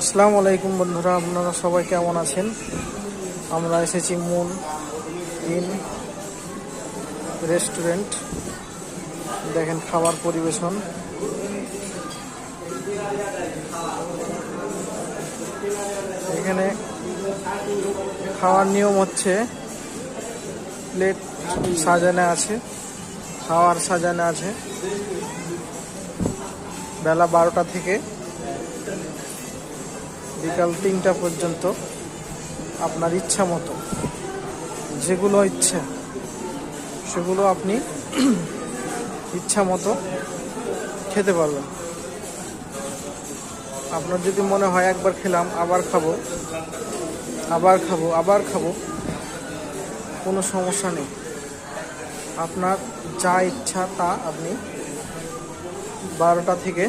আসসালামু আলাইকুম বন্ধুরা, আপনারা সবাই কেমন আছেন? আমরা এসেছি মুন ইন রেস্টুরেন্ট। দেখেন খাবার পরিবেশন। এখানে খাওয়ার নিয়ম হচ্ছে প্লেট সাজানো আছে, খাওয়ার সাজানো আছে। বেলা 12টা থেকে বিকাল 3টা পর্যন্ত আপনার ইচ্ছা মতো যেগুলো ইচ্ছা সেগুলো আপনি ইচ্ছা মতো খেতে পারবেন। আপনার যদি মনে হয় একবার খেলাম আবার খাবো আবার খাবো, কোনো সমস্যা নেই। আপনার যা ইচ্ছা তা আপনি 12টা থেকে